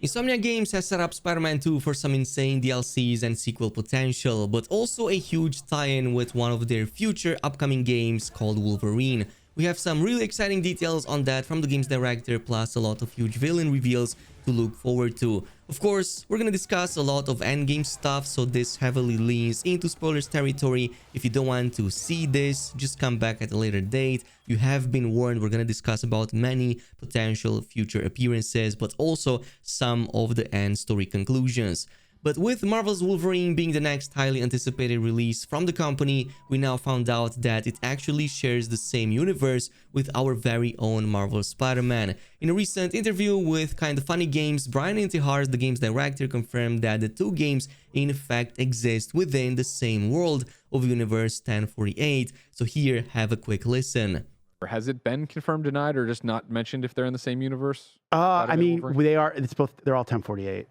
Insomniac Games has set up Spider-Man 2 for some insane DLCs and sequel potential, but also a huge tie-in with one of their future upcoming games called Wolverine. We have some really exciting details on that from the game's director, plus a lot of huge villain reveals to look forward to. Of course, we're gonna discuss a lot of endgame stuff, so this heavily leans into spoilers territory. If you don't want to see this, just come back at a later date. You have been warned. We're gonna discuss about many potential future appearances, but also some of the end story conclusions. But with Marvel's Wolverine being the next highly anticipated release from the company, we now found out that it actually shares the same universe with our very own Marvel Spider-Man. In a recent interview with Kinda Funny Games, Brian Intihar, the game's director, confirmed that the two games in fact exist within the same world of Universe 1048. So here, have a quick listen. Has it been confirmed, denied, or just not mentioned if they're in the same universe? I mean, they are. It's both. They're all 1048.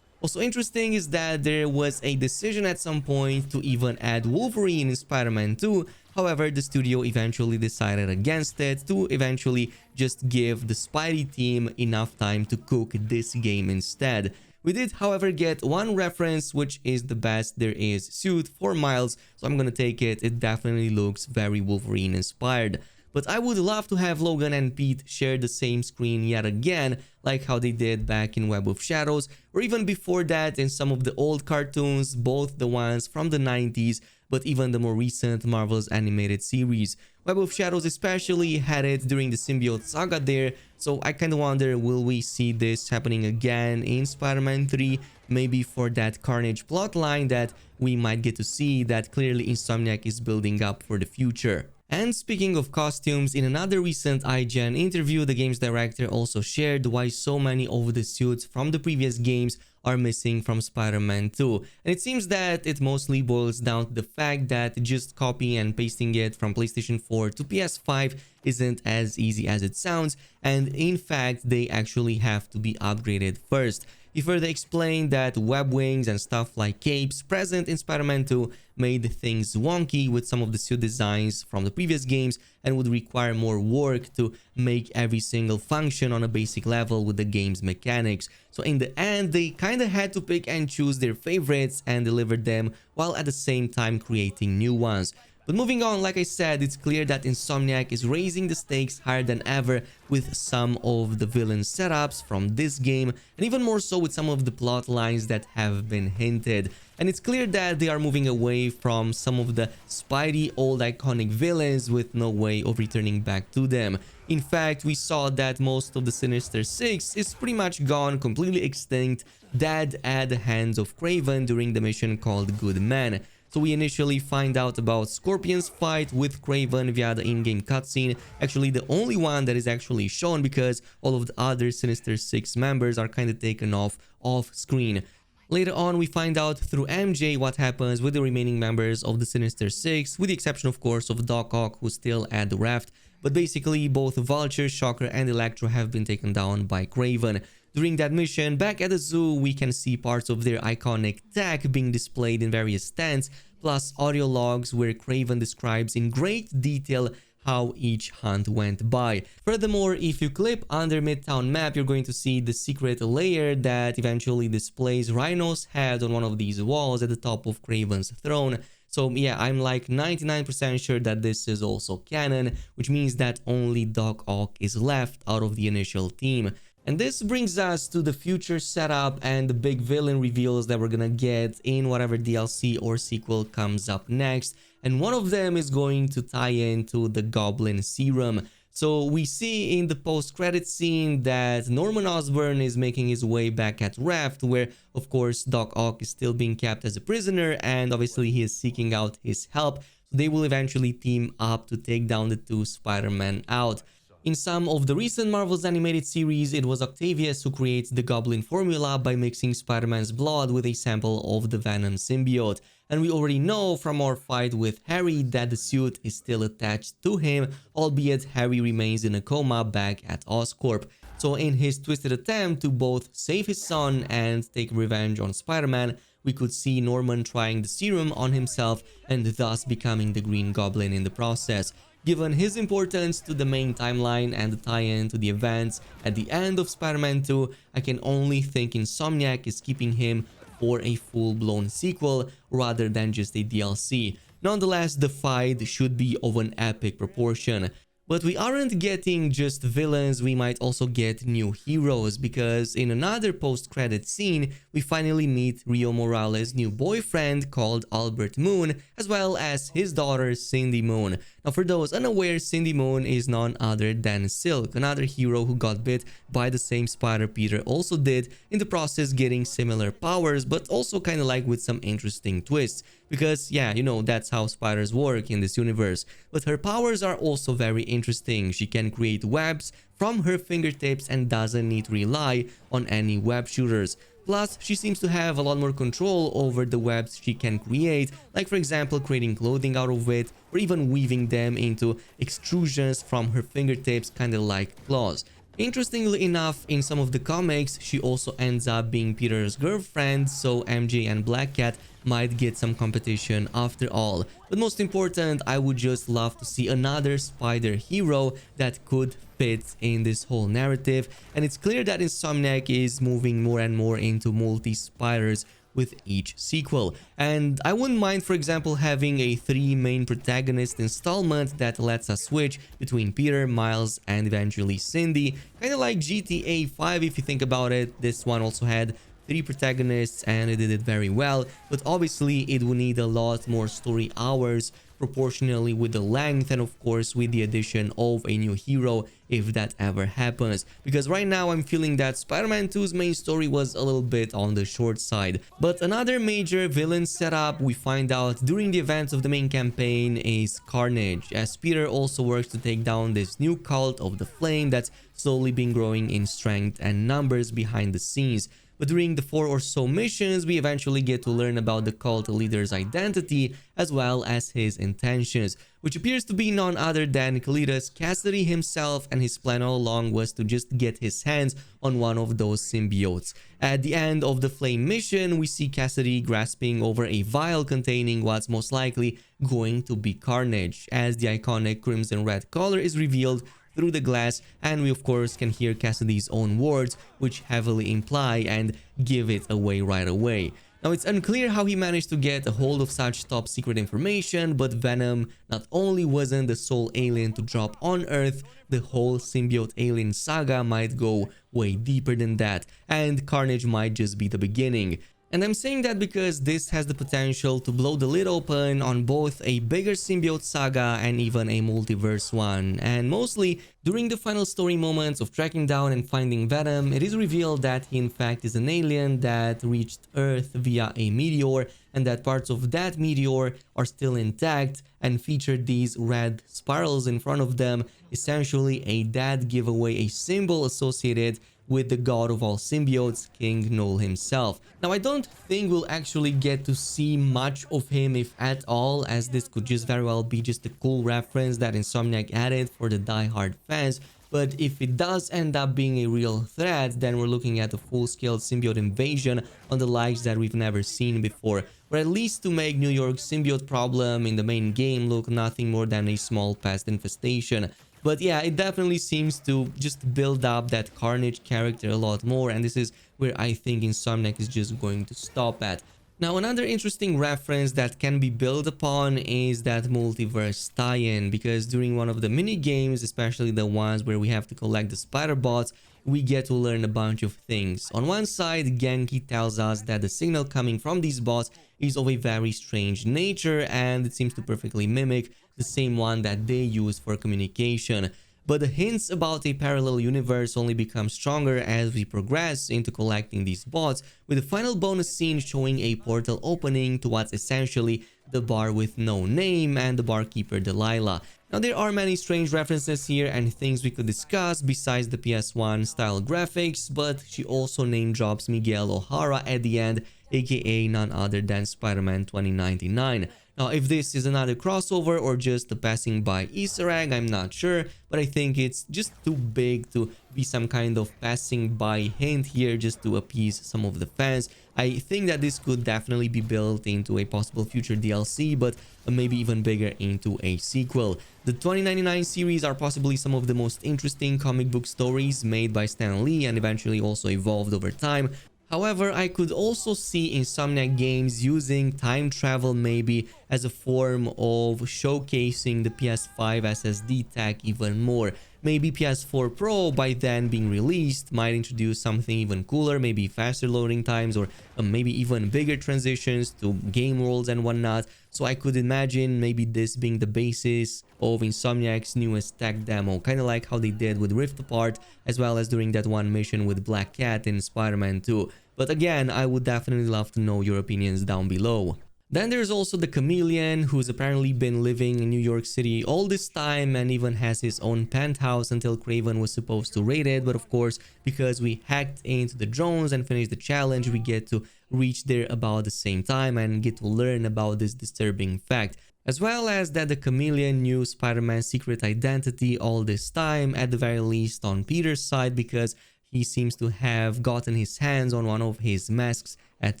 Also interesting is that there was a decision at some point to even add Wolverine in Spider-Man 2. However, the studio eventually decided against it to eventually just give the Spidey team enough time to cook this game instead. We did, however, get one reference, which is the best there is suit for Miles, so I'm gonna take it. It definitely looks very Wolverine inspired. But I would love to have Logan and Pete share the same screen yet again, like how they did back in Web of Shadows, or even before that in some of the old cartoons, both the ones from the 90s, but even the more recent Marvel's animated series. Web of Shadows especially had it during the Symbiote Saga there, so I kinda wonder, will we see this happening again in Spider-Man 3? Maybe for that Carnage plotline that we might get to see that clearly Insomniac is building up for the future. And speaking of costumes, in another recent IGN interview, the game's director also shared why so many of the suits from the previous games are missing from Spider-Man 2. And it seems that it mostly boils down to the fact that just copying and pasting it from PlayStation 4 to PS5 isn't as easy as it sounds, and in fact they actually have to be upgraded first. He further explained that web wings and stuff like capes present in Spider-Man 2 made things wonky with some of the suit designs from the previous games and would require more work to make every single function on a basic level with the game's mechanics. So in the end, they kinda had to pick and choose their favorites and deliver them while at the same time creating new ones. But moving on, like I said, it's clear that Insomniac is raising the stakes higher than ever with some of the villain setups from this game, and even more so with some of the plot lines that have been hinted. And it's clear that they are moving away from some of the Spidey old iconic villains with no way of returning back to them. In fact, we saw that most of the Sinister Six is pretty much gone, completely extinct, dead at the hands of Kraven during the mission called Good Man. So we initially find out about Scorpion's fight with Kraven via the in-game cutscene, actually the only one that is actually shown because all of the other Sinister Six members are kind of taken off screen. Later on, we find out through MJ what happens with the remaining members of the Sinister Six, with the exception of course of Doc Ock, who's still at the raft, but basically both Vulture, Shocker and Electro have been taken down by Kraven. During that mission, back at the zoo, we can see parts of their iconic tech being displayed in various stands, plus audio logs where Kraven describes in great detail how each hunt went by. Furthermore, if you clip under Midtown map, you're going to see the secret layer that eventually displays Rhino's head on one of these walls at the top of Kraven's throne. So yeah, I'm like 99% sure that this is also canon, which means that only Doc Ock is left out of the initial team. And this brings us to the future setup and the big villain reveals that we're gonna get in whatever DLC or sequel comes up next. And one of them is going to tie into the Goblin serum. So we see in the post-credit scene that Norman Osborn is making his way back at Raft, where of course Doc Ock is still being kept as a prisoner and obviously he is seeking out his help. So they will eventually team up to take down the two Spider-Man out. In some of the recent Marvel's animated series, it was Octavius who creates the Goblin formula by mixing Spider-Man's blood with a sample of the Venom symbiote. And we already know from our fight with Harry that the suit is still attached to him, albeit Harry remains in a coma back at Oscorp. So in his twisted attempt to both save his son and take revenge on Spider-Man, we could see Norman trying the serum on himself and thus becoming the Green Goblin in the process. given his importance to the main timeline and the tie-in to the events at the end of Spider-Man 2, I can only think Insomniac is keeping him for a full-blown sequel rather than just a DLC. Nonetheless, the fight should be of an epic proportion. But we aren't getting just villains, we might also get new heroes, because in another post-credit scene, we finally meet Rio Morales' new boyfriend called Albert Moon, as well as his daughter Cindy Moon. Now for those unaware, Cindy Moon is none other than Silk, another hero who got bit by the same spider Peter also did, in the process getting similar powers, but also kind of like with some interesting twists. Because yeah, you know, that's how spiders work in this universe. But her powers are also very interesting. She can create webs from her fingertips and doesn't need to rely on any web shooters. Plus, she seems to have a lot more control over the webs she can create, like for example creating clothing out of it, or even weaving them into extrusions from her fingertips, kinda like claws. Interestingly enough, in some of the comics, she also ends up being Peter's girlfriend, so MJ and Black Cat might get some competition after all. But most important, I would just love to see another spider hero that could fit in this whole narrative, and it's clear that Insomniac is moving more and more into multi-spiders with each sequel. And I wouldn't mind, for example, having a 3 main protagonist installment that lets us switch between Peter, Miles, and eventually Cindy. Kind of like GTA 5 if you think about it. This one also had 3 protagonists and it did it very well, but obviously it would need a lot more story hours proportionally with the length, and of course with the addition of a new hero if that ever happens, because right now I'm feeling that Spider-Man 2's main story was a little bit on the short side. But another major villain setup we find out during the events of the main campaign is Carnage, as Peter also works to take down this new cult of the Flame that's slowly been growing in strength and numbers behind the scenes. But during the 4 or so missions, we eventually get to learn about the cult leader's identity as well as his intentions, which appears to be none other than Cletus Cassidy himself, and his plan all along was to just get his hands on one of those symbiotes. At the end of the Flame mission, we see Cassidy grasping over a vial containing what's most likely going to be Carnage, as the iconic crimson red color is revealed through the glass, and we of course can hear Cassidy's own words, which heavily imply and give it away right away. Now it's unclear how he managed to get a hold of such top secret information, but Venom not only wasn't the sole alien to drop on Earth, the whole symbiote alien saga might go way deeper than that, and Carnage might just be the beginning. And I'm saying that because this has the potential to blow the lid open on both a bigger symbiote saga and even a multiverse one. And mostly, during the final story moments of tracking down and finding Venom, it is revealed that he in fact is an alien that reached Earth via a meteor, and that parts of that meteor are still intact and feature these red spirals in front of them, essentially a dead giveaway, a symbol associated with the god of all symbiotes, King Knull himself. Now I don't think we'll actually get to see much of him, if at all, as this could just very well be just a cool reference that Insomniac added for the die-hard fans. But if it does end up being a real threat, then we're looking at a full-scale symbiote invasion on the likes that we've never seen before, or at least to make New York's symbiote problem in the main game look nothing more than a small pest infestation. But yeah, it definitely seems to just build up that Carnage character a lot more, and this is where I think Insomniac is just going to stop at. Now, another interesting reference that can be built upon is that multiverse tie-in, because during one of the mini games, especially the ones where we have to collect the spider bots, we get to learn a bunch of things. On one side, Genki tells us that the signal coming from these bots is of a very strange nature, and it seems to perfectly mimic the same one that they use for communication. But the hints about a parallel universe only become stronger as we progress into collecting these bots, with the final bonus scene showing a portal opening to what's essentially the bar with no name and the barkeeper Delilah. Now there are many strange references here and things we could discuss besides the PS1 style graphics, but she also name drops Miguel O'Hara at the end, aka none other than Spider-Man 2099. Now, if this is another crossover or just a passing by Easter egg, I'm not sure, but I think it's just too big to be some kind of passing by hint here just to appease some of the fans. I think that this could definitely be built into a possible future DLC, but maybe even bigger into a sequel. The 2099 series are possibly some of the most interesting comic book stories made by Stan Lee and eventually also evolved over time. However, I could also see Insomniac Games using time travel maybe as a form of showcasing the PS5 SSD tech even more. Maybe PS4 Pro by then being released might introduce something even cooler, maybe faster loading times or maybe even bigger transitions to game worlds and whatnot. So I could imagine maybe this being the basis of Insomniac's newest tech demo, kind of like how they did with Rift Apart, as well as during that one mission with Black Cat in Spider-Man 2. But again, I would definitely love to know your opinions down below. Then there's also the Chameleon, who's apparently been living in New York City all this time and even has his own penthouse until Kraven was supposed to raid it. But of course, because we hacked into the drones and finished the challenge, we get to reach there about the same time and get to learn about this disturbing fact. As well as that the Chameleon knew Spider-Man's secret identity all this time, at the very least on Peter's side, because he seems to have gotten his hands on one of his masks at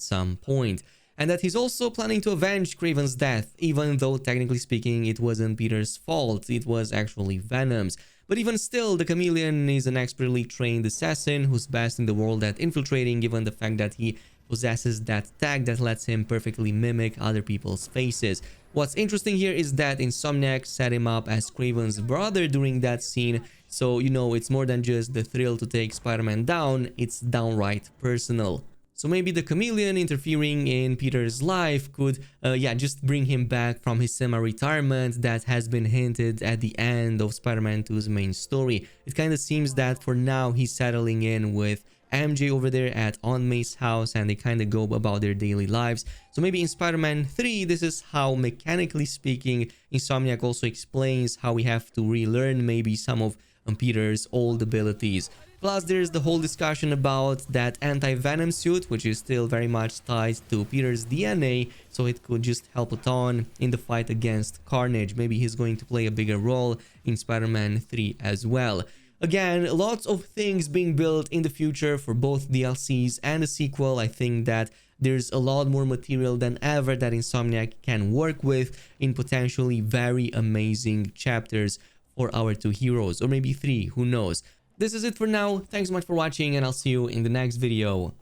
some point. And that he's also planning to avenge Kraven's death, even though technically speaking it wasn't Peter's fault, it was actually Venom's. But even still, the Chameleon is an expertly trained assassin who's best in the world at infiltrating, given the fact that he possesses that tag that lets him perfectly mimic other people's faces. What's interesting here is that Insomniac set him up as Kraven's brother during that scene, so you know it's more than just the thrill to take Spider-Man down, it's downright personal. So maybe the Chameleon interfering in Peter's life could, just bring him back from his semi-retirement that has been hinted at the end of Spider-Man 2's main story. It kind of seems that for now he's settling in with MJ over there at Aunt May's house and they kind of go about their daily lives. So maybe in Spider-Man 3, this is how, mechanically speaking, Insomniac also explains how we have to relearn maybe some of Peter's old abilities. Plus, there's the whole discussion about that anti-venom suit, which is still very much tied to Peter's DNA, so it could just help a ton in the fight against Carnage. Maybe he's going to play a bigger role in Spider-Man 3 as well. Again, lots of things being built in the future for both DLCs and the sequel. I think that there's a lot more material than ever that Insomniac can work with in potentially very amazing chapters for our two heroes, or maybe three, who knows. This is it for now. Thanks so much for watching and I'll see you in the next video.